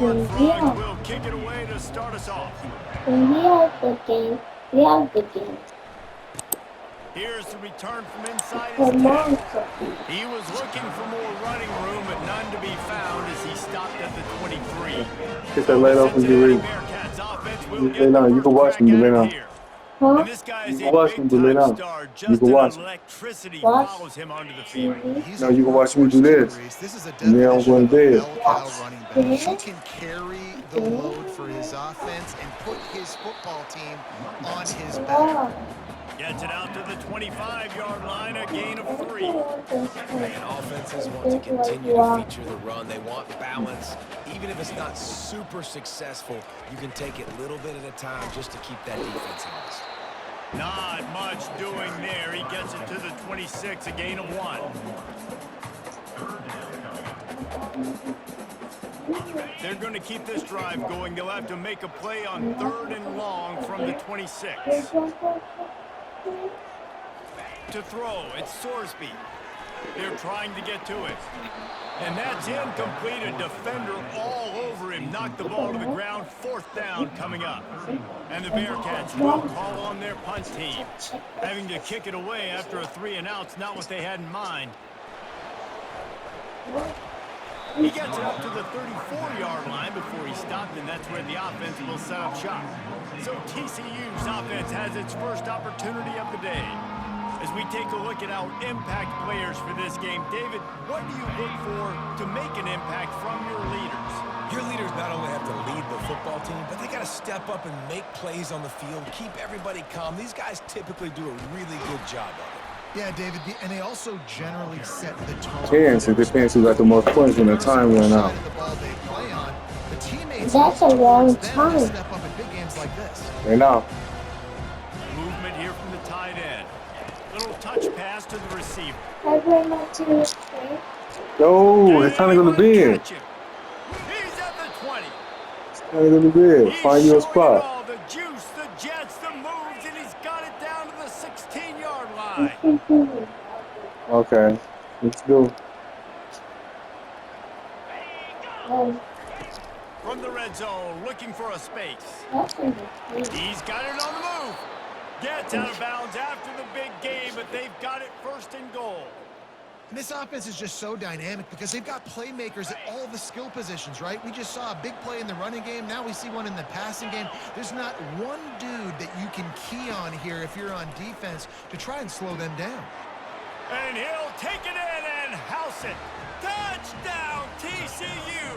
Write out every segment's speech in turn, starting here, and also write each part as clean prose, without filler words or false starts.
Our Frogs will kick it away to start us off. When we have the game, we have the game. Here's the return from inside his 10. Come on, sir. He was looking for more running room, but none to be found as he stopped at the 23. Get that light off and get ready. Bearcats offense will Lay get down. the You can first watch crack me at lay it down. here. Huh? And this guy is You can watch me a do lay big-time down. star. You Just can an watch. electricity Watch. follows him onto the field. He's No, a you can watch me workhorse do this. series. This is a And then I'm definition going of a to bed. bell cow running back. Yeah. He can carry the load for his offense and put his football team on his back. Wow. Gets it out to the 25-yard line, a gain of 3. And offenses want to continue to feature the run. They want balance. Even if it's not super successful, you can take it a little bit at a time just to keep that defense honest. Not much doing there. He gets it to the 26, a gain of 1. They're going to keep this drive going. They'll have to make a play on 3rd and long from the 26. To throw, it's Sorsby. They're trying to get to it. And that's incomplete. A defender all over him. Knocked the ball to the ground. 4th down coming up. And the Bearcats will call on their punt team. Having to kick it away after a 3-and-out's not what they had in mind. He gets it up to the 34-yard line before he stopped, and that's where the offense will set up shop. So TCU's offense has its first opportunity of the day. As we take a look at our impact players for this game, David, what do you look for to make an impact from your leaders? Your leaders not only have to lead the football team, but they got to step up and make plays on the field, keep everybody calm. These guys typically do a really good job of it. Yeah, David, and they also generally set the tone. Chance, it depends who got the most points when the time ran out. That's a long time. Step up in big games like this. Right now. Movement here from the tight end. Little touch pass to the receiver. I ran up to the street. No, it's time to go to bed. He's at the 20. It's time to go to bed. Find your spot. All the juice, the jets, the moves, and he's got it down to the 16-yard line. Okay, let's go. From the red zone, looking for a space. That's He's got it on the move. Gets out of bounds after the big game, but they've got it 1st and goal. And this offense is just so dynamic because they've got playmakers at all the skill positions, right? We just saw a big play in the running game. Now we see one in the passing game. There's not one dude that you can key on here if you're on defense to try and slow them down. And he'll take it in and house it. Touchdown, TCU.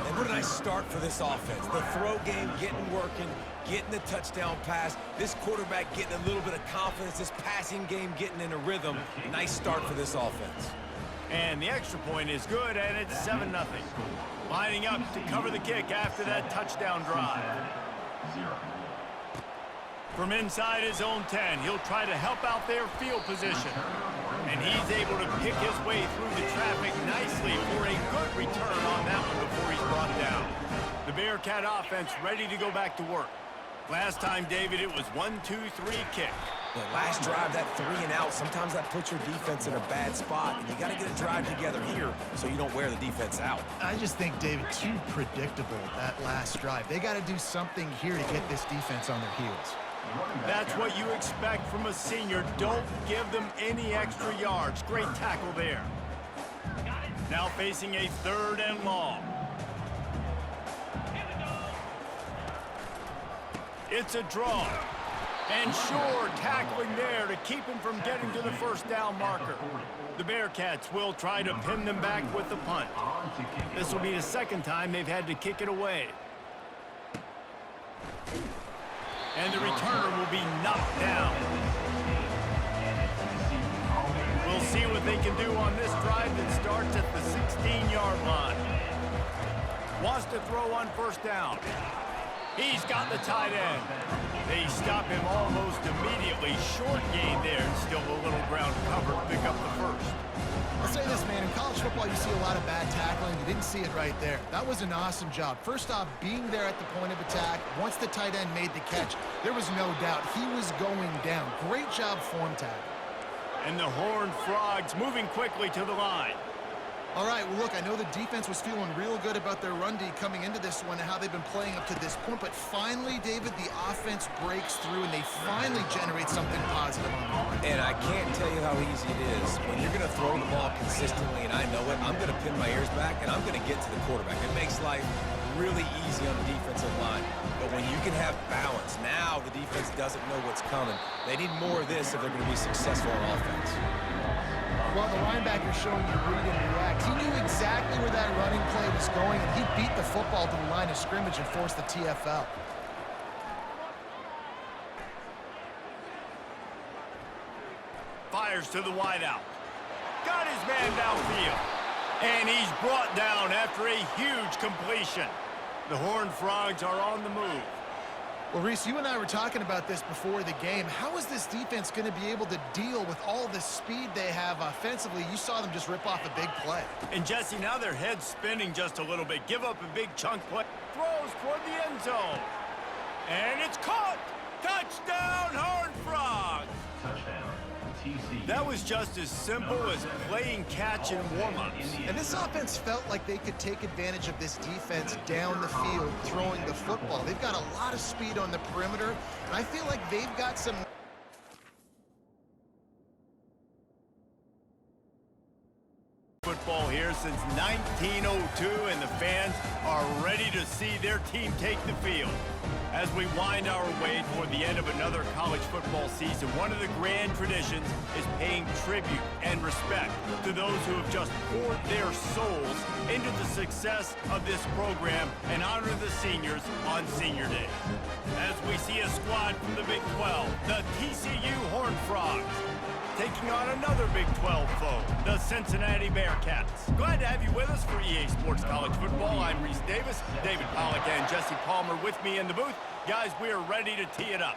And what a nice start for this offense. The throw game getting working, getting the touchdown pass. This quarterback getting a little bit of confidence. This passing game getting in a rhythm. Nice start for this offense. And the extra point is good, and it's 7-0. Lining up to cover the kick after that touchdown drive. From inside his own 10, he'll try to help out their field position. And he's able to pick his way through the traffic nicely for a good return on that one before he's brought down. The Bearcat offense ready to go back to work. Last time, David, it was 1-2-3 kick. The last drive, that 3-and-out, sometimes that puts your defense in a bad spot. And you got to get a drive together here so you don't wear the defense out. I just think, David, too predictable, that last drive. They got to do something here to get this defense on their heels. That's what you expect from a senior. Don't give them any extra yards. Great tackle there. Now facing a 3rd and long. It's a draw. And sure, tackling there to keep him from getting to the 1st down marker. The Bearcats will try to pin them back with the punt. This will be the 2nd time they've had to kick it away. And the returner will be knocked down. We'll see what they can do on this drive that starts at the 16-yard line. Wants to throw on 1st down. He's got the tight end. They stop him almost immediately. Short gain there, and still a little ground cover to pick up the 1st. I'll say this, man. In college football, you see a lot of bad tackling. You didn't see it right there. That was an awesome job. First off, being there at the point of attack. Once the tight end made the catch, there was no doubt he was going down. Great job form tackle. And the Horned Frogs moving quickly to the line. All right, well, look, I know the defense was feeling real good about their run D coming into this one and how they've been playing up to this point, but finally, David, the offense breaks through and they finally generate something positive on the ground. And I can't tell you how easy it is. When you're going to throw the ball consistently, and I know it, I'm going to pin my ears back, and I'm going to get to the quarterback. It makes life really easy on the defensive line. But when you can have balance, now the defense doesn't know what's coming. They need more of this if they're going to be successful on offense. Well, the linebacker showing you read and react. He knew exactly where that running play was going, and he beat the football to the line of scrimmage and forced the TFL. Fires to the wideout. Got his man downfield. And he's brought down after a huge completion. The Horned Frogs are on the move. Well, Reese, you and I were talking about this before the game. How is this defense going to be able to deal with all the speed they have offensively? You saw them just rip off a big play. And Jesse, now their head's spinning just a little bit. Give up a big chunk play. Throws toward the end zone. And it's caught! Touchdown, Horned Frogs! That was just as simple as playing catch in warm-ups. And this offense felt like they could take advantage of this defense down the field, throwing the football. They've got a lot of speed on the perimeter, and I feel like they've got some... Football here since 1902, and the fans are ready to see their team take the field. As we wind our way toward the end of another college football season, one of the grand traditions is paying tribute and respect to those who have just poured their souls into the success of this program and honor the seniors on Senior Day. As we see a squad from the Big 12, the TCU Horned Frogs, taking on another Big 12 foe, the Cincinnati Bearcats. Glad to have you with us for EA Sports College Football. I'm Reese Davis, David Pollack and Jesse Palmer with me in the booth. Guys, we are ready to tee it up.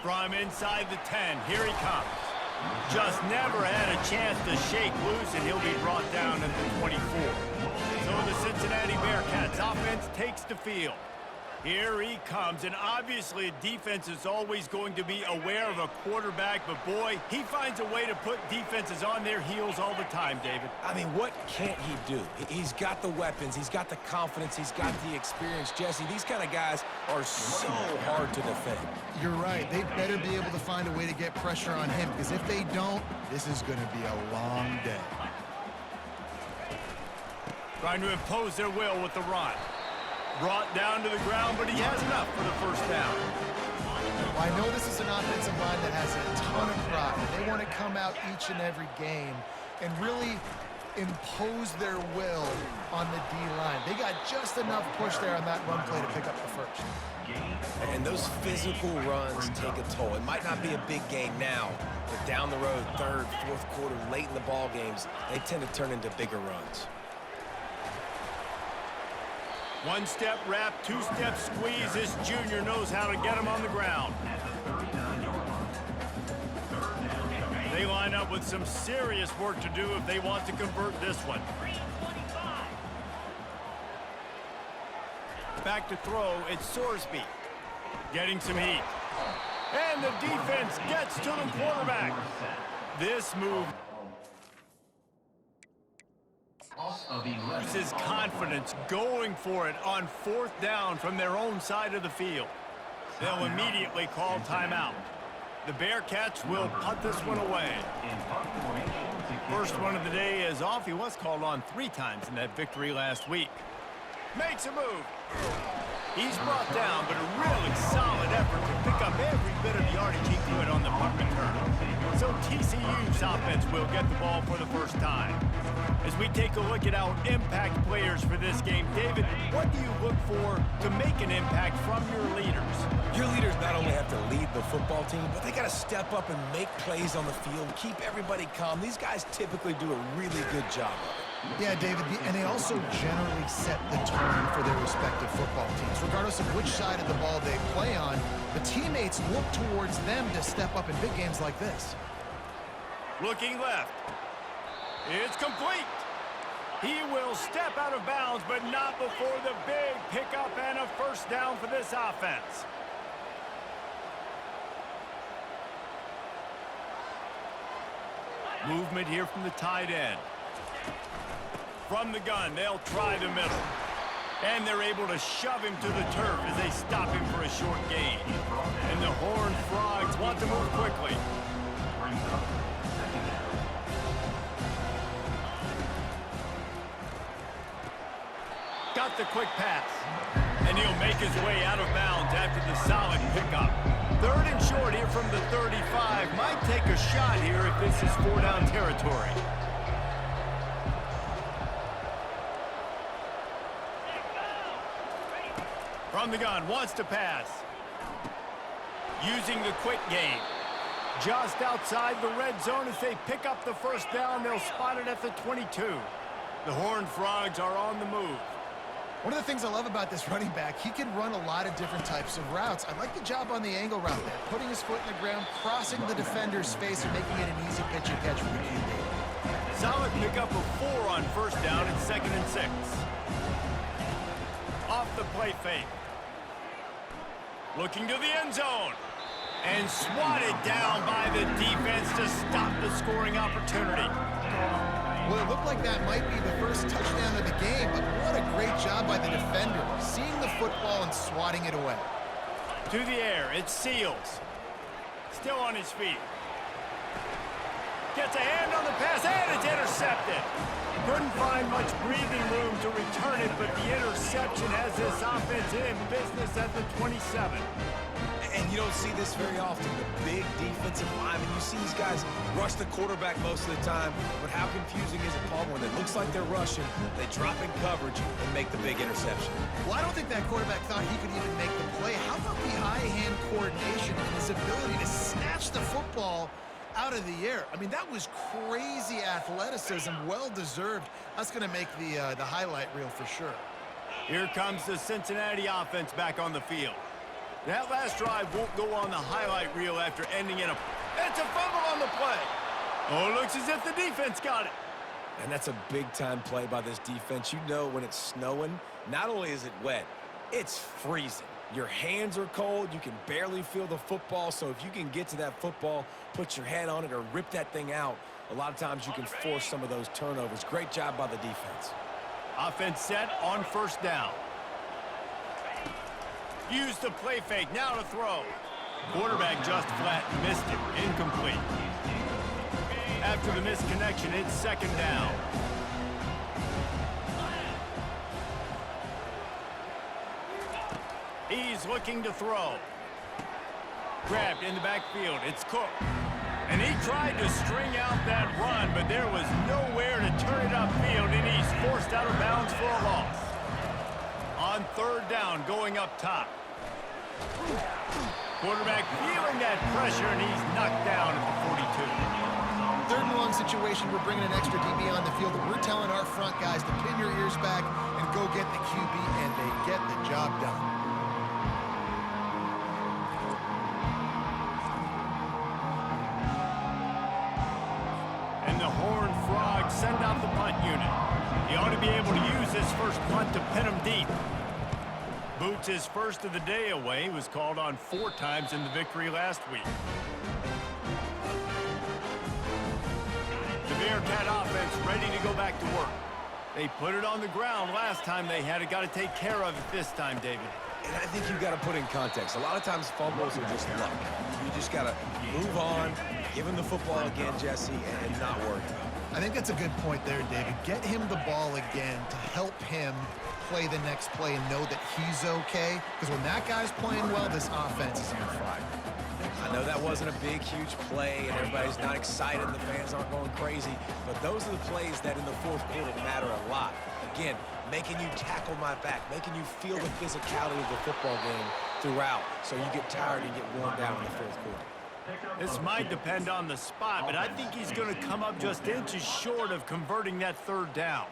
From inside the 10, here he comes. Just never had a chance to shake loose, and he'll be brought down at the 24. So the Cincinnati Bearcats offense takes the field. Here he comes, and obviously defense is always going to be aware of a quarterback, but boy, he finds a way to put defenses on their heels all the time, David. I mean, what can't he do? He's got the weapons, he's got the confidence, he's got the experience. Jesse, these kind of guys are so hard to defend. You're right. They better be able to find a way to get pressure on him, because if they don't, this is going to be a long day. Trying to impose their will with the run. Brought down to the ground, but he has enough for the first down. Well, I know this is an offensive line that has a ton of pride. They want to come out each and every game and really impose their will on the D-line. They got just enough push there on that run play to pick up the first. And those physical runs take a toll. It might not be a big game now, but down the road, third, fourth quarter, late in the ball games, they tend to turn into bigger runs. One-step wrap, two-step squeeze. This junior knows how to get him on the ground. They line up with some serious work to do if they want to convert this one. Back to throw, it's Sorsby. Getting some heat. And the defense gets to the quarterback. This move his confidence, going for it on fourth down from their own side of the field. They'll immediately call timeout. The Bearcats will punt this one away. First one of the day is off. He was called on 3 times in that victory last week. Makes a move. He's brought down, but a really solid effort to pick up every bit of yardage he could on the punt return. So TCU's offense will get the ball for the first time. As we take a look at our impact players for this game, David, what do you look for to make an impact from your leaders? Your leaders not only have to lead the football team, but they got to step up and make plays on the field, keep everybody calm. These guys typically do a really good job of it. Yeah, David, and they also generally set the tone for their respective football teams. Regardless of which side of the ball they play on, the teammates look towards them to step up in big games like this. Looking left. It's complete. He will step out of bounds, but not before the big pickup and a first down for this offense. Movement here from the tight end. From the gun, they'll try the middle. And they're able to shove him to the turf as they stop him for a short gain. And the Horned Frogs want to move quickly. Got the quick pass. And he'll make his way out of bounds after the solid pickup. 3rd and short here from the 35. Might take a shot here if this is 4-down territory. From the gun, wants to pass. Using the quick game. Just outside the red zone as they pick up the first down. They'll spot it at the 22. The Horned Frogs are on the move. One of the things I love about this running back, he can run a lot of different types of routes. I like the job on the angle route there, putting his foot in the ground, crossing the defender's face, and making it an easy pitch and catch for the QB. Solid pickup of 4 on first down and 2nd and 6. Off the play fake. Looking to the end zone. And swatted down by the defense to stop the scoring opportunity. Well, it looked like that might be the first touchdown of the game, but what a great job by the defender, seeing the football and swatting it away. To the air, it's Seals. Still on his feet. Gets a hand on the pass, and it's intercepted. Couldn't find much breathing room to return it, but the interception has this offense in business at the 27. And you don't see this very often, the big defensive linemen. You see these guys rush the quarterback most of the time, but how confusing is it, Paul, when it looks like they're rushing, they drop in coverage and make the big interception? Well, I don't think that quarterback thought he could even make the play. How about the eye-hand coordination and his ability to snatch the football out of the air? I mean, that was crazy athleticism, well-deserved. That's going to make the highlight reel for sure. Here comes the Cincinnati offense back on the field. That last drive won't go on the highlight reel after ending in it's a fumble on the play. Oh, it looks as if the defense got it. And that's a big-time play by this defense. You know when it's snowing, not only is it wet, it's freezing. Your hands are cold. You can barely feel the football. So if you can get to that football, put your head on it, or rip that thing out, a lot of times you can force some of those turnovers. Great job by the defense. Offense set on first down. Use the play fake, now to throw. Quarterback just flat missed it, incomplete. After the misconnection, it's 2nd down. He's looking to throw. Grabbed in the backfield, it's Cook. And he tried to string out that run, but there was nowhere to turn it upfield, and he's forced out of bounds for a loss. On 3rd down, going up top. Quarterback feeling that pressure, and he's knocked down at the 42. 3rd and long situation, we're bringing an extra DB on the field. We're telling our front guys to pin your ears back and go get the QB, and they get the job done. And the Horned Frogs send out the punt unit. He ought to be able to use this first punt to pin him deep. Boots, his first of the day away, was called on 4 times in the victory last week. The Bearcat offense ready to go back to work. They put it on the ground last time they had it. Got to take care of it this time, David. And I think you've got to put in context. A lot of times fumbles are just luck. You just got to move on, give him the football again, Jesse, and not worry about it. I think that's a good point there, David. Get him the ball again to help him play the next play and know that he's okay. Because when that guy's playing well, this offense is on fire. I know that wasn't a big, huge play, and everybody's not excited, and the fans aren't going crazy, but those are the plays that in the 4th quarter matter a lot. Again, making you tackle my back, making you feel the physicality of the football game throughout, so you get tired and get worn down in the 4th quarter. This might depend on the spot, but I think he's going to come up just inches short of converting that 3rd down.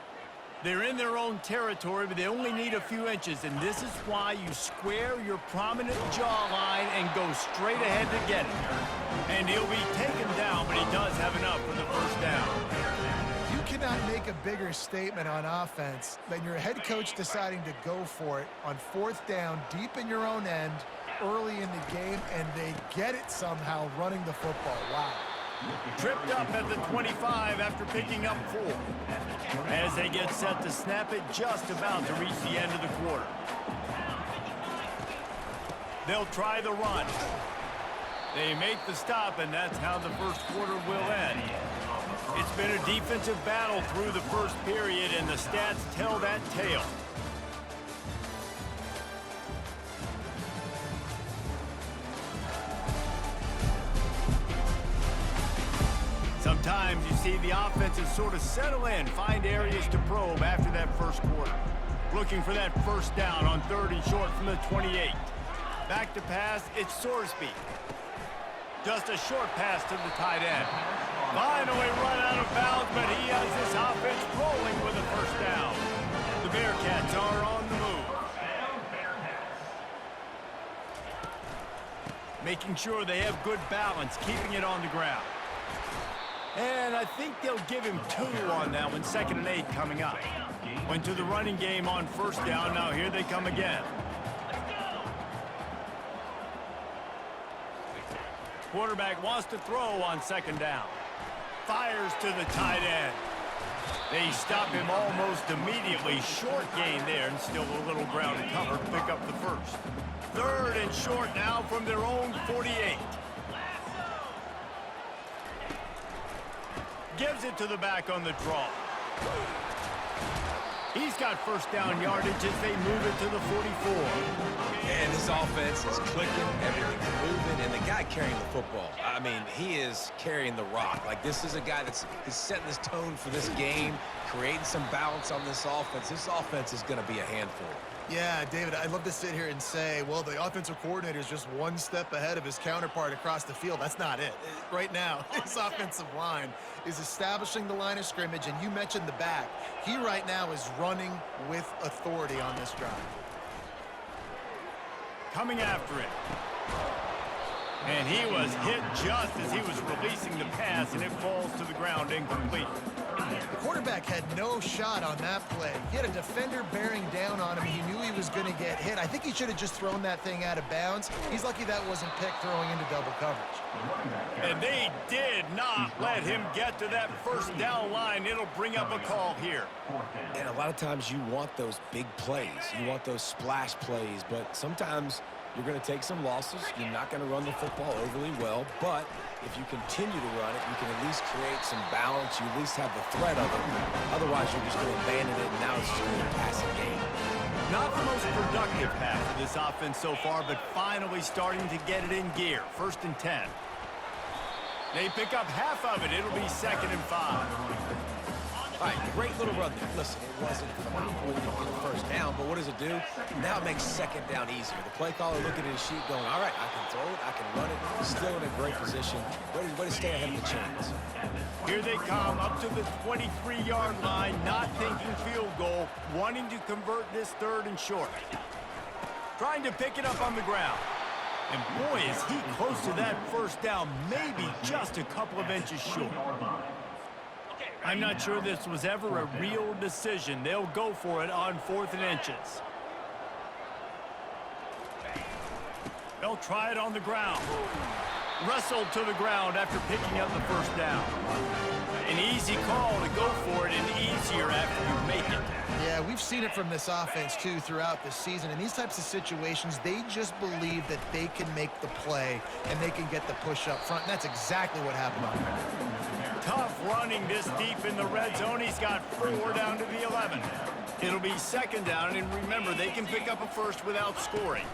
They're in their own territory, but they only need a few inches, and this is why you square your prominent jawline and go straight ahead to get it. And he'll be taken down, but he does have enough for the first down. You cannot make a bigger statement on offense than your head coach deciding to go for it on 4th down, deep in your own end, early in the game, and they get it somehow running the football. Wow. Tripped up at the 25 after picking up 4. As they get set to snap it, just about to reach the end of the quarter. They'll try the run. They make the stop, and that's how the first quarter will end. It's been a defensive battle through the first period, and the stats tell that tale. Sometimes you see the offenses sort of settle in, find areas to probe after that first quarter. Looking for that first down on 3rd and short from the 28. Back to pass, it's Sorsby. Just a short pass to the tight end. Finally run out of bounds, but he has this offense rolling with a first down. The Bearcats are on the move. Making sure they have good balance, keeping it on the ground. And I think they'll give him 2 on that one, 2nd and 8 coming up. Went to the running game on first down, now here they come again. Quarterback wants to throw on 2nd down. Fires to the tight end. They stop him almost immediately. Short gain there, and still a little ground to cover to pick up the first. 3rd and short now from their own 48. Gives it to the back on the draw. He's got first down yardage as they move it to the 44. And this offense is clicking, everything's moving, and the guy carrying the football, I mean, he is carrying the rock. Like, this is a guy that's setting this tone for this game, creating some balance on this offense. This offense is going to be a handful. Yeah, David, I'd love to sit here and say, well, the offensive coordinator is just one step ahead of his counterpart across the field. That's not it. Right now, his offensive line is establishing the line of scrimmage, and you mentioned the back. He right now is running with authority on this drive. Coming after it. And he was hit just as he was releasing the pass, and it falls to the ground incomplete. The quarterback had no shot on that play. He had a defender bearing down on him. He knew he was going to get hit. I think he should have just thrown that thing out of bounds. He's lucky that wasn't picked throwing into double coverage. And they did not let him get to that first down line. It'll bring up a call here. And a lot of times you want those big plays. You want those splash plays, but sometimes you're going to take some losses. You're not going to run the football overly well, but if you continue to run it, you can at least create some balance. You at least have the threat of it. Otherwise, you're just going to abandon it, and now it's just going to be a passing game. Not the most productive half of this offense so far, but finally starting to get it in gear. 1st and 10. They pick up half of it. It'll be 2nd and 5. All right, great little run there. Listen, it wasn't phenomenal when you get the first down, but what does it do? Now it makes 2nd down easier. The play caller looking at his sheet going, all right, I can throw it, I can run it. Still in a great position. Way to stay ahead of the chains. Here they come up to the 23-yard line, not thinking field goal, wanting to convert this 3rd and short. Trying to pick it up on the ground. And boy, is he close to that first down, maybe just a couple of inches short. I'm not sure this was ever a real decision. They'll go for it on 4th and inches. They'll try it on the ground. Wrestled to the ground after picking up the first down. An easy call to go for it, and easier after you make it. Yeah, we've seen it from this offense, too, throughout the season. In these types of situations, they just believe that they can make the play and they can get the push up front, and that's exactly what happened on there. Tough running this deep in the red zone. He's got 4 down to the 11. It'll be 2nd down, and remember, they can pick up a first without scoring.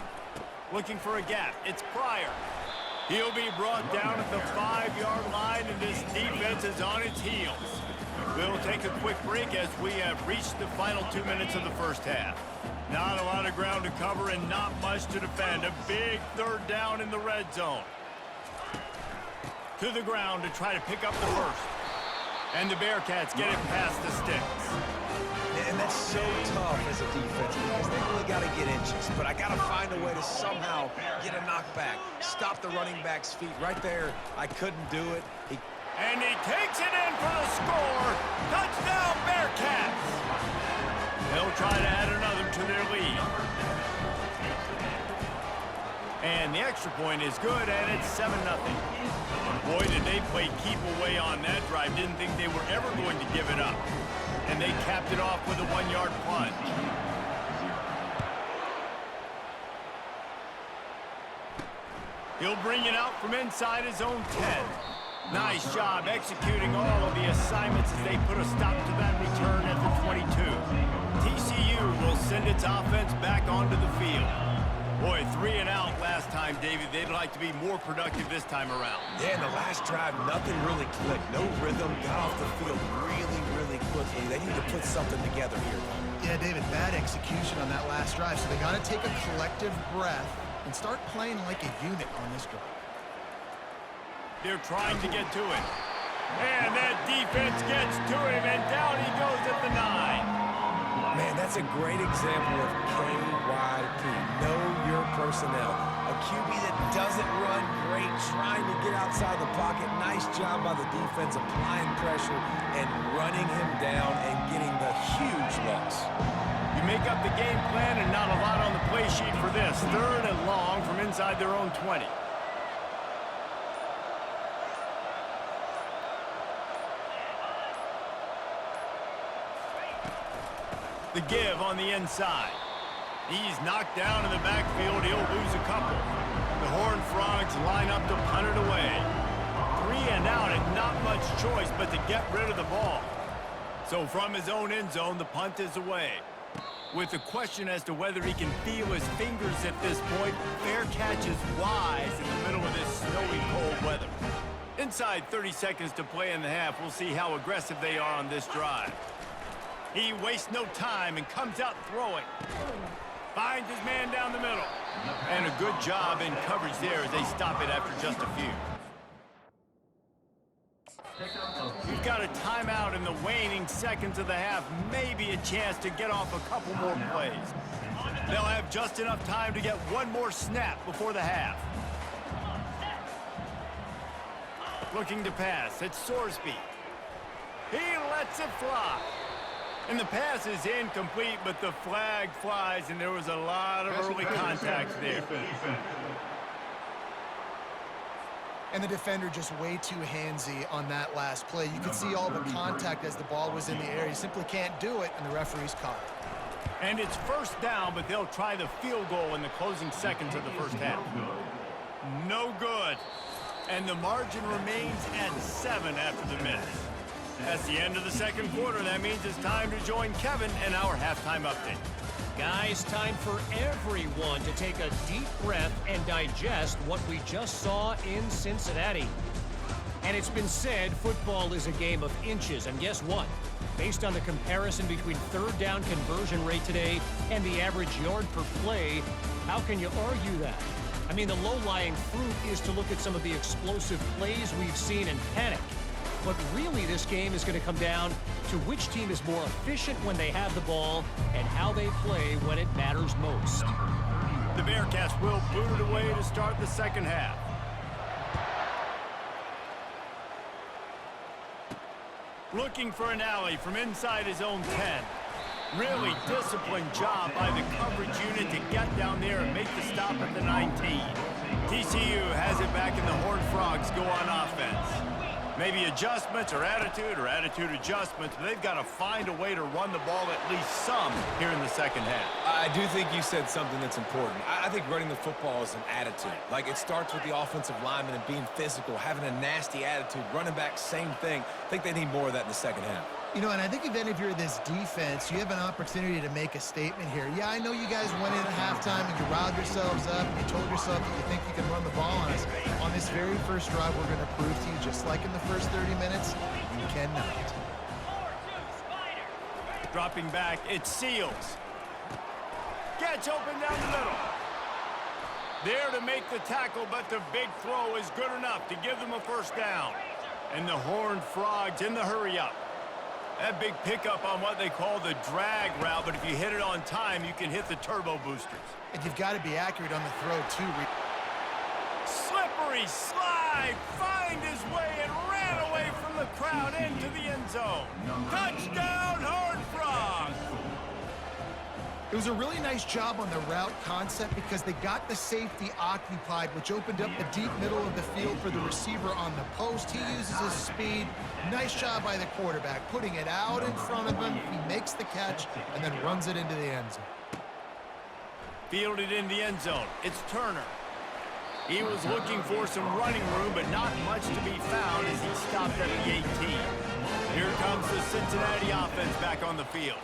Looking for a gap. It's Pryor. He'll be brought down at the 5-yard line, and this defense is on its heels. We'll take a quick break as we have reached the final 2 minutes of the first half. Not a lot of ground to cover and not much to defend. A big 3rd down in the red zone. To the ground to try to pick up the first. And the Bearcats get it past the sticks. And that's so tough as a defense because they really got to get inches. But I got to find a way to somehow get a knockback. Stop the running back's feet right there. I couldn't do it. And he takes it in for the score. Touchdown, Bearcats. They'll try to add another to their lead. And the extra point is good, and it's 7-0. Boy, did they play keep away on that drive. Didn't think they were ever going to give it up. And they capped it off with a 1-yard plunge. He'll bring it out from inside his own 10. Nice job executing all of the assignments as they put a stop to that return at the 22. TCU will send its offense back onto the field. Boy, 3 and out last time, David. They'd like to be more productive this time around. Yeah, in the last drive, nothing really clicked. No rhythm, got off the field really quickly. They need to put something together here. Yeah, David, bad execution on that last drive, so they got to take a collective breath and start playing like a unit on this drive. They're trying to get to it. And that defense gets to him, and down he goes at the 9. Man, that's a great example of KYP. Know your personnel. A QB that doesn't run great, trying to get outside the pocket. Nice job by the defense applying pressure and running him down and getting the huge loss. You make up the game plan and not a lot on the play sheet for this. 3rd and long from inside their own 20. The give on the inside. He's knocked down in the backfield. He'll lose a couple. The Horned Frogs line up to punt it away. 3 and out and not much choice but to get rid of the ball. So from his own end zone, the punt is away. With the question as to whether he can feel his fingers at this point, fair catch is wise in the middle of this snowy, cold weather. Inside 30 seconds to play in the half, we'll see how aggressive they are on this drive. He wastes no time and comes out throwing. Finds his man down the middle. And a good job in coverage there as they stop it after just a few. We've got a timeout in the waning seconds of the half. Maybe a chance to get off a couple more plays. They'll have just enough time to get one more snap before the half. Looking to pass. It's Sorsby. He lets it fly. And the pass is incomplete, but the flag flies, and there was a lot of early contact there. And the defender just way too handsy on that last play. You could see all the contact as the ball was in the air. He simply can't do it, and the referee's caught it. And it's 1st down, but they'll try the field goal in the closing seconds of the first half. No good. And the margin remains at 7 after the miss. That's the end of the second quarter. That means it's time to join Kevin in our halftime update. Guys, time for everyone to take a deep breath and digest what we just saw in Cincinnati. And it's been said football is a game of inches. And guess what? Based on the comparison between 3rd down conversion rate today and the average yard per play, how can you argue that? I mean, the low-lying fruit is to look at some of the explosive plays we've seen and panic. But really, this game is going to come down to which team is more efficient when they have the ball and how they play when it matters most. The Bearcats will boot it away to start the second half. Looking for an alley from inside his own 10. Really disciplined job by the coverage unit to get down there and make the stop at the 19. TCU has it back and the Horned Frogs go on offense. Maybe adjustments or attitude adjustments, but they've got to find a way to run the ball at least some here in the second half. I do think you said something that's important. I think running the football is an attitude. Like, it starts with the offensive lineman and being physical, having a nasty attitude. Running back, same thing. I think they need more of that in the second half. You know, and I think if any of you are this defense, you have an opportunity to make a statement here. Yeah, I know you guys went in at halftime and you riled yourselves up and you told yourself that you think you can run the ball on us. On this very first drive, we're going to prove to you, just like in the first 30 minutes, you cannot. Dropping back, it's Seals. Gets open down the middle. There to make the tackle, but the big throw is good enough to give them a first down. And the Horned Frogs in the hurry-up. That big pickup on what they call the drag route, but if you hit it on time, you can hit the turbo boosters. And you've got to be accurate on the throw, too. Slippery slide, find his way and ran away from the crowd into the end zone. Touchdown, Horned Frogs! It was a really nice job on the route concept because they got the safety occupied, which opened up the deep middle of the field for the receiver on the post. He uses his speed. Nice job by the quarterback, putting it out in front of him. He makes the catch and then runs it into the end zone. Fielded in the end zone. It's Turner. He was looking for some running room, but not much to be found as he stopped at the 18. Here comes the Cincinnati offense back on the field.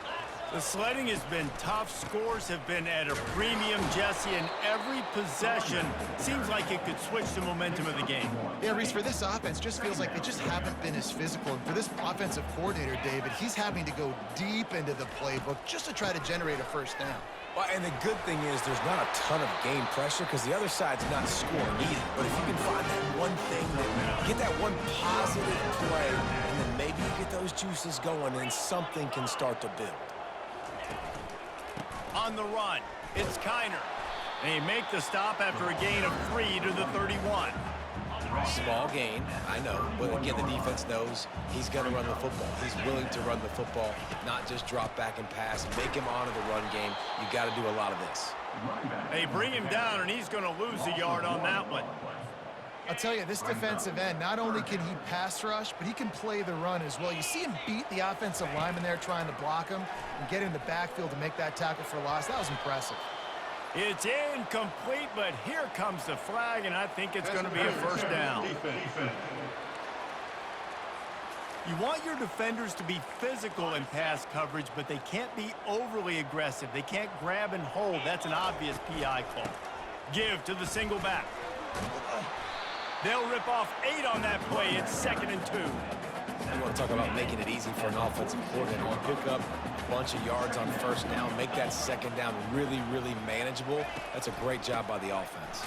The sledding has been tough. Scores have been at a premium, Jesse, and every possession seems like it could switch the momentum of the game. Yeah, Reese, for this offense, just feels like they just haven't been as physical. And for this offensive coordinator, David, he's having to go deep into the playbook just to try to generate a first down. Well, and the good thing is there's not a ton of game pressure because the other side's not scoring either. But if you can find that one thing, get that one positive play, and then maybe you get those juices going and something can start to build. On the run, it's Kiner. They make the stop after a gain of 3 to the 31. Small gain, I know, but again, the defense knows he's going to run the football. He's willing to run the football, not just drop back and pass, make him honor the run game. You got to do a lot of this. They bring him down, and he's going to lose a yard on that one. I'll tell you, this defensive end, not only can he pass rush, but he can play the run as well. You see him beat the offensive lineman there trying to block him and get in the backfield to make that tackle for loss. That was impressive. It's incomplete, but here comes the flag, and I think it's going to be a first down. You want your defenders to be physical in pass coverage, but they can't be overly aggressive. They can't grab and hold. That's an obvious PI call. Give to the single back. They'll rip off 8 on that play. It's 2nd and 2. You want to talk about making it easy for an offensive coordinator. You pick up a bunch of yards on first down, make that second down really, really manageable. That's a great job by the offense.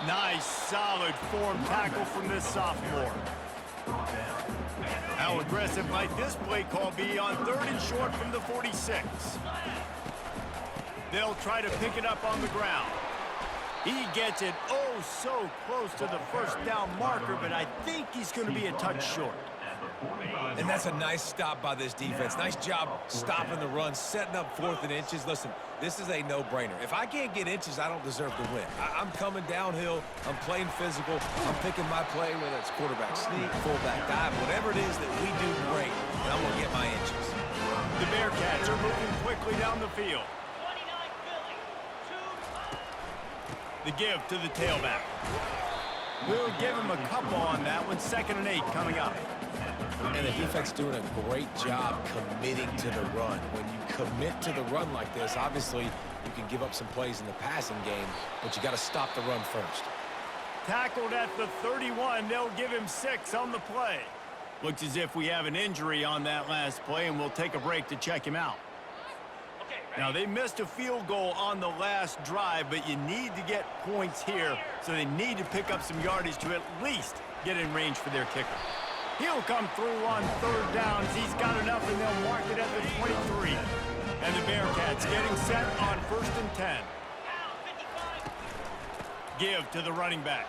Nice, solid form tackle from this sophomore. How aggressive might this play call be on 3rd and short from the 46? They'll try to pick it up on the ground. He gets it oh so close to the first down marker, but I think he's going to be a touch short. And that's a nice stop by this defense. Nice job stopping the run, setting up 4th and inches. Listen, this is a no-brainer. If I can't get inches, I don't deserve to win. I'm coming downhill. I'm playing physical. I'm picking my play, whether it's quarterback sneak, fullback dive, whatever it is that we do great, and I'm going to get my inches. The Bearcats are moving quickly down the field. The give to the tailback. We'll give him a couple on that one. 2nd and 8 coming up. And the defense doing a great job committing to the run. When you commit to the run like this, obviously you can give up some plays in the passing game, but you got to stop the run first. Tackled at the 31. They'll give him 6 on the play. Looks as if we have an injury on that last play, and we'll take a break to check him out. Now, they missed a field goal on the last drive, but you need to get points here, so they need to pick up some yardage to at least get in range for their kicker. He'll come through on 3rd down. He's got enough, and they'll mark it at the 23. And the Bearcats getting set on 1st and 10. Give to the running back.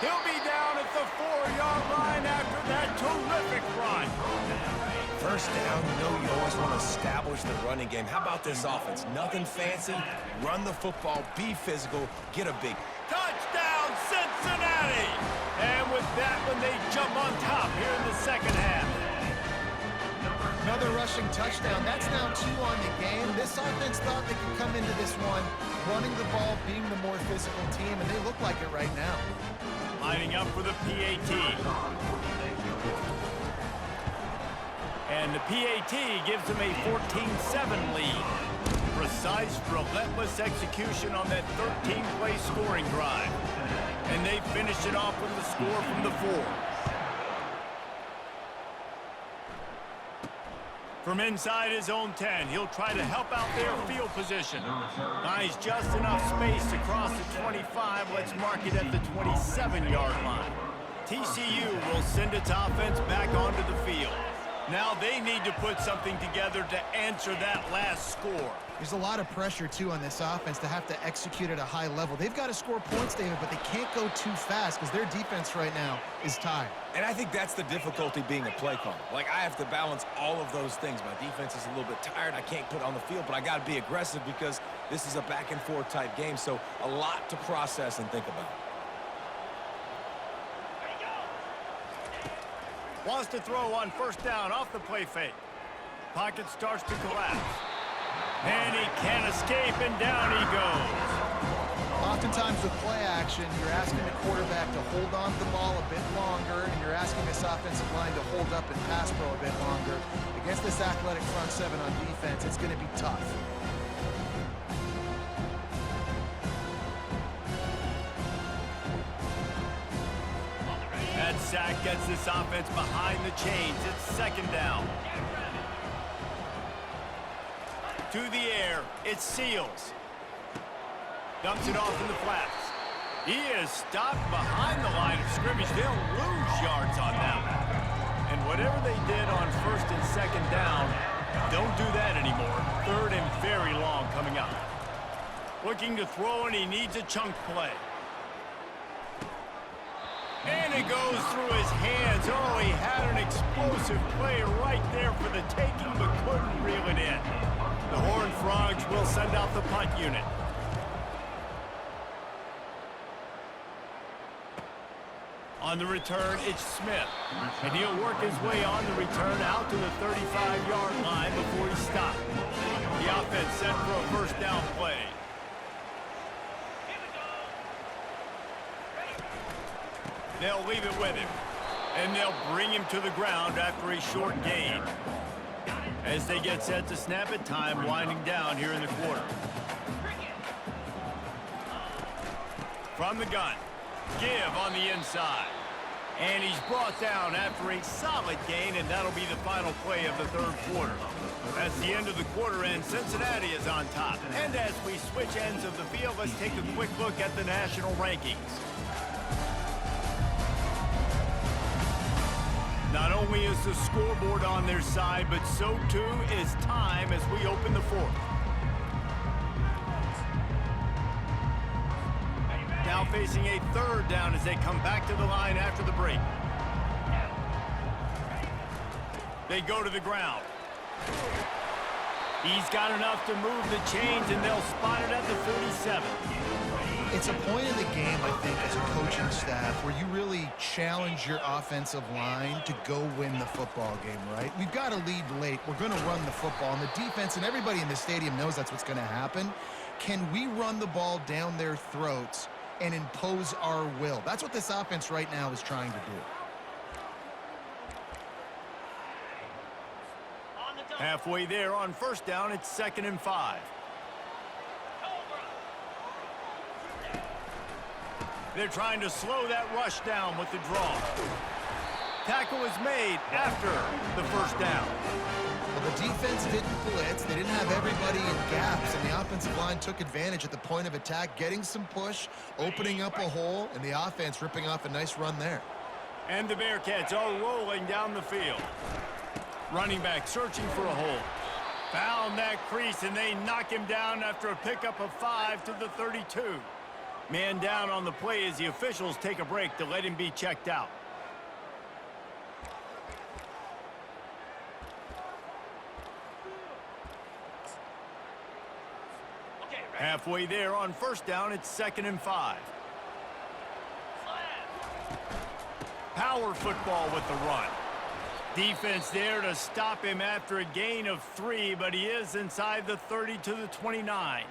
He'll be down at the 4-yard line after that terrific run. First down, you know you always want to establish the running game. How about this offense? Nothing fancy. Run the football, be physical, get a big Touchdown, Cincinnati! And with that one, they jump on top here in the 2nd half. Another rushing touchdown. That's now 2 on the game. This offense thought they could come into this one running the ball, being the more physical team, and they look like it right now. Lining up for the PAT. And the PAT gives them a 14-7 lead. Precise, relentless execution on that 13-play scoring drive. And they finished it off with the score from the 4. From inside his own 10, he'll try to help out their field position. Finds just enough space to cross the 25. Let's mark it at the 27-yard line. TCU will send its offense back onto the field. Now they need to put something together to answer that last score. There's a lot of pressure, too, on this offense to have to execute at a high level. They've got to score points, David, but they can't go too fast because their defense right now is tired. And I think that's the difficulty being a play caller. Like, I have to balance all of those things. My defense is a little bit tired. I can't put it on the field, but I got to be aggressive because this is a back-and-forth type game, so a lot to process and think about. Wants to throw on first down off the play fake. Pocket starts to collapse. And he can't escape, and down he goes. Oftentimes with play action, you're asking the quarterback to hold on to the ball a bit longer, and you're asking this offensive line to hold up and pass pro a bit longer. Against this athletic front seven on defense, it's going to be tough. That sack gets this offense behind the chains. It's second down. To the air, it's Seals. Dumps it off in the flats. He is stopped behind the line of scrimmage. They'll lose yards on that one. And whatever they did on first and second down, don't do that anymore. Third and very long coming up. Looking to throw, and he needs a chunk play. And it goes through his hands. Oh, he had an explosive play right there for the taking, but couldn't reel it in. The Horned Frogs will send out the punt unit. On the return, it's Smith. And he'll work his way on the return out to the 35-yard line before he stopped. The offense set for a first down play. They'll leave it with him. And they'll bring him to the ground after a short gain. As they get set to snap it, time winding down here in the quarter. From the gun, give on the inside. And he's brought down after a solid gain, and that'll be the final play of the third quarter. That's the end of the quarter, and Cincinnati is on top. And as we switch ends of the field, let's take a quick look at the national rankings. Not only is the scoreboard on their side, but so too is time as we open the fourth. Now facing a third down as they come back to the line after the break. They go to the ground. He's got enough to move the chains, and they'll spot it at the 37. It's a point in the game, I think, as a coaching staff where you really challenge your offensive line to go win the football game, right? We've got to lead late. We're going to run the football. And the defense and everybody in the stadium knows that's what's going to happen. Can we run the ball down their throats and impose our will? That's what this offense right now is trying to do. Halfway there on first down, it's 2nd and 5. They're trying to slow that rush down with the draw. Tackle is made after the first down. Well, the defense didn't blitz. They didn't have everybody in gaps, and the offensive line took advantage at the point of attack, getting some push, opening up a hole, and the offense ripping off a nice run there. And the Bearcats are rolling down the field. Running back searching for a hole. Found that crease, and they knock him down after a pickup of 5 to the 32. Man down on the play as the officials take a break to let him be checked out. Halfway there on first down, it's 2nd and 5. Power football with the run. Defense there to stop him after a gain of 3, but he is inside the 30 to the 29.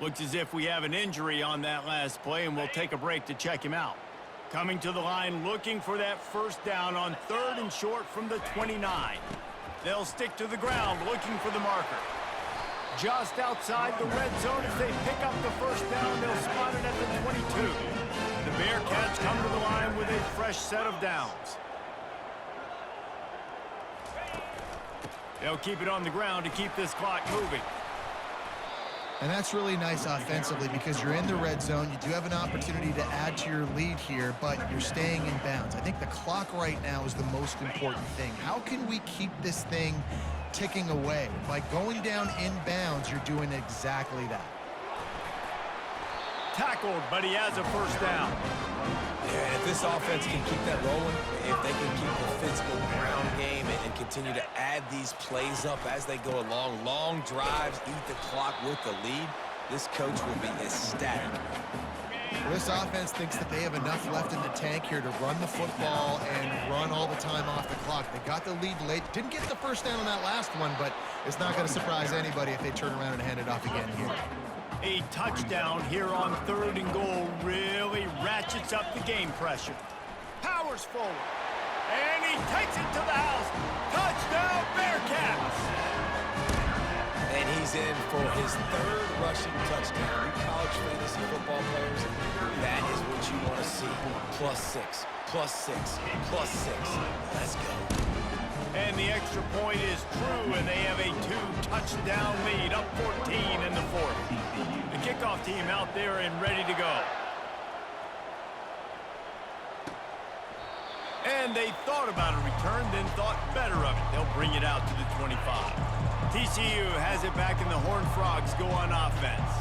Looks as if we have an injury on that last play, and we'll take a break to check him out. Coming to the line, looking for that first down on 3rd and short from the 29. They'll stick to the ground, looking for the marker. Just outside the red zone as they pick up the first down, they'll spot it at the 22. The Bearcats come to the line with a fresh set of downs. They'll keep it on the ground to keep this clock moving. And that's really nice offensively because you're in the red zone. You do have an opportunity to add to your lead here, but you're staying in bounds. I think the clock right now is the most important thing. How can we keep this thing ticking away. By going down inbounds, you're doing exactly that. Tackled, but he has a first down. Yeah, and if this offense can keep that rolling, if they can keep the physical ground game and continue to add these plays up as they go along, long drives, eat the clock with the lead, this coach will be ecstatic. This offense thinks that they have enough left in the tank here to run the football and run all the time off the clock. They got the lead late. Didn't get the first down on that last one, but it's not going to surprise anybody if they turn around and hand it off again here. A touchdown here on 3rd and goal really ratchets up the game pressure. Powers forward, and he takes it to the house. Touchdown, Bearcats! And he's in for his 3rd rushing touchdown. You college fantasy football players, that is what you want to see. +6, +6, +6. Let's go. And the extra point is true, and they have a 2-touchdown lead, up 14 in the 4th. The kickoff team out there and ready to go. And they thought about a return, then thought better of it. They'll bring it out to the 25. TCU has it back, and the Horned Frogs go on offense.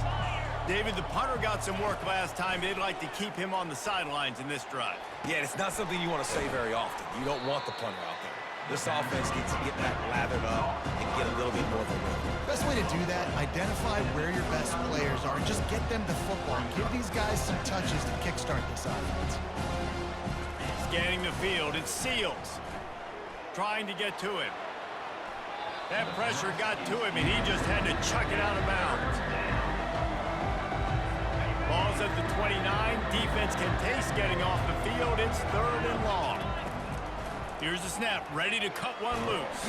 David, the punter got some work last time. They'd like to keep him on the sidelines in this drive. Yeah, it's not something you want to say very often. You don't want the punter out there. This offense needs to get back lathered up and get a little bit more of a rhythm. Best way to do that, identify where your best players are and just get them the football. Give these guys some touches to kickstart this offense. Scanning the field, it's Seals. Trying to get to him. That pressure got to him, and he just had to chuck it out of bounds. Ball's at the 29. Defense can taste getting off the field. It's 3rd and long. Here's the snap, ready to cut one loose.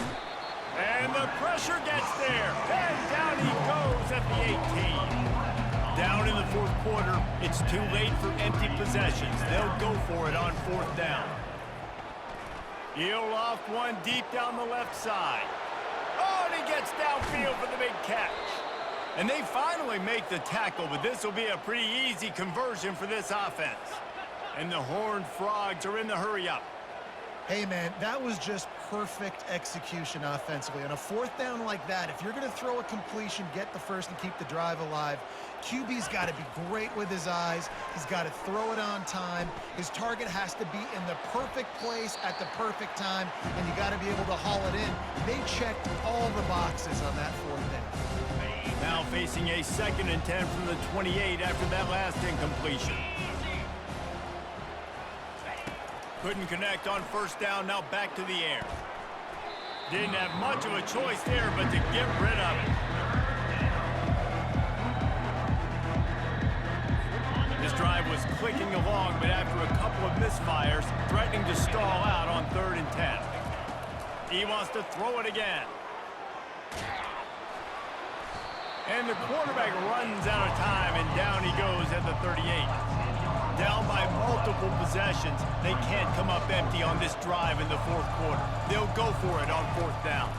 And the pressure gets there. And down he goes at the 18. Down in the 4th quarter, it's too late for empty possessions. They'll go for it on 4th down. He'll loft one deep down the left side. Oh, and he gets downfield for the big catch. And they finally make the tackle, but this will be a pretty easy conversion for this offense. And the Horned Frogs are in the hurry-up. Hey, man, that was just perfect execution offensively. On a 4th down like that, if you're going to throw a completion, get the first and keep the drive alive, QB's got to be great with his eyes. He's got to throw it on time. His target has to be in the perfect place at the perfect time, and you got to be able to haul it in. They checked all the boxes on that 4th down. Now facing a 2nd and 10 from the 28 after that last incompletion. Couldn't connect on 1st down, now back to the air. Didn't have much of a choice there, but to get rid of it. This drive was clicking along, but after a couple of misfires, threatening to stall out on 3rd and 10. He wants to throw it again. And the quarterback runs out of time, and down he goes at the 38. Down by multiple possessions, they can't come up empty on this drive in the 4th quarter. They'll go for it on 4th down.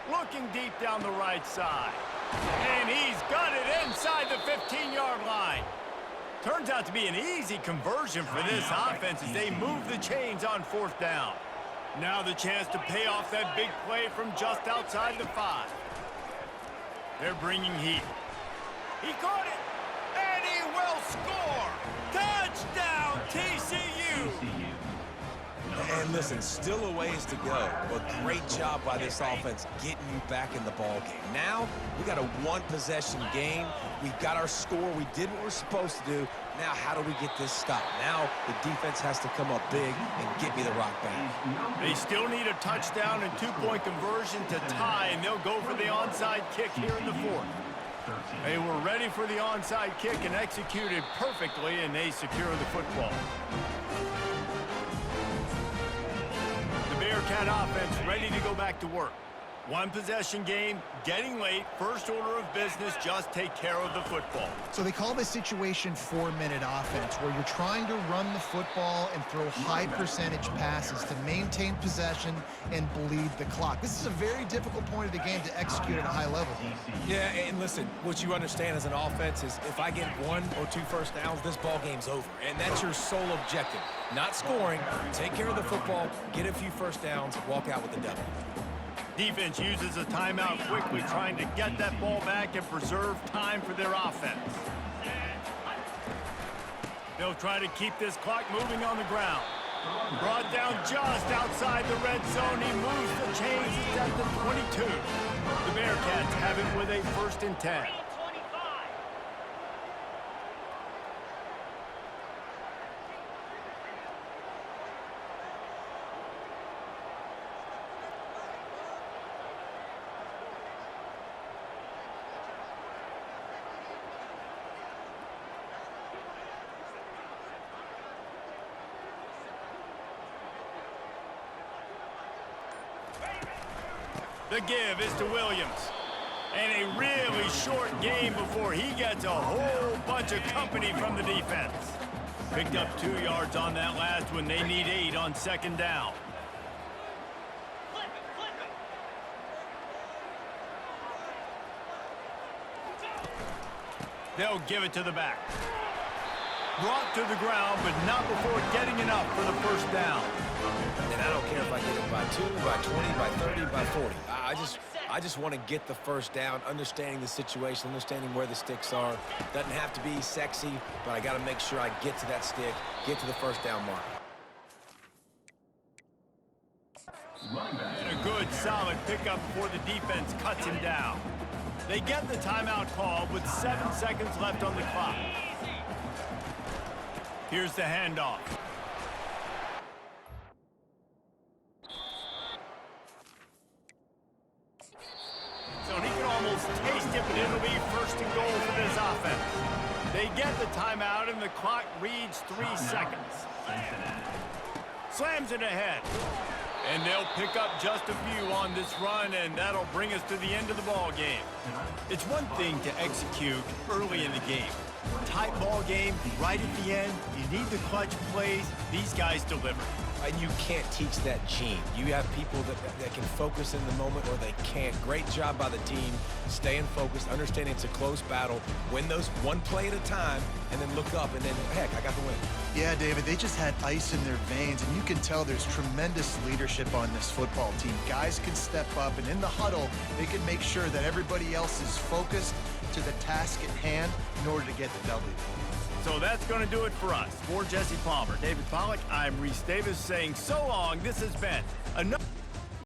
Looking deep down the right side. And he's got it inside the 15-yard line. Turns out to be an easy conversion for this offense as they move the chains on 4th down. Now the chance to pay off that big play from just outside the 5. They're bringing heat. He caught it, and he will score! Touchdown, TCU! And listen, still a ways to go, but great job by this offense getting you back in the ball game. Now, we got a 1-possession game. We got our score. We did what we're supposed to do. Now, how do we get this stopped? Now, the defense has to come up big and get me the rock back. They still need a touchdown and 2-point conversion to tie, and they'll go for the onside kick here in the 4th. They were ready for the onside kick and executed perfectly, and they secure the football. The Bearcat offense ready to go back to work. One possession game, getting late, first order of business, just take care of the football. So they call this situation 4-minute offense, where you're trying to run the football and throw high percentage passes to maintain possession and bleed the clock. This is a very difficult point of the game to execute at a high level. Yeah, and listen, what you understand as an offense is if I get 1 or 2 first downs, this ball game's over. And that's your sole objective. Not scoring, take care of the football, get a few first downs, walk out with the W. Defense uses a timeout quickly, trying to get that ball back and preserve time for their offense. They'll try to keep this clock moving on the ground. Brought down just outside the red zone. He moves the chains. He's at the 22. The Bearcats have it with a 1st and 10. The give is to Williams. And a really short game before he gets a whole bunch of company from the defense. Picked up 2 yards on that last one. They need 8 on 2nd down. They'll give it to the back. Brought to the ground, but not before getting enough for the 1st down. And I don't care if I get it by 2, by 20, by 30, by 40. I just want to get the 1st down, understanding the situation, understanding where the sticks are. Doesn't have to be sexy, but I got to make sure I get to that stick, get to the 1st down mark. And a good, solid pickup before the defense cuts him down. They get the timeout call with 7 seconds left on the clock. Here's the handoff. So he can almost taste it, but it'll be 1st and goal for this offense. They get the timeout, and the clock reads 3 seconds. Slams it ahead. And they'll pick up just a few on this run, and that'll bring us to the end of the ball game. It's one thing to execute early in the game. Tight ball game, right at the end, you need the clutch plays. These guys deliver. And you can't teach that gene. You have people that can focus in the moment or they can't. Great job by the team, staying focused, understanding it's a close battle, win those 1 play at a time, and then look up, and then, heck, I got the win. Yeah, David, they just had ice in their veins, and you can tell there's tremendous leadership on this football team. Guys can step up, and in the huddle, they can make sure that everybody else is focused to the task at hand in order to get the W. So that's going to do it for us. For Jesse Palmer, David Pollack, I'm Reese Davis saying so long. This has been another...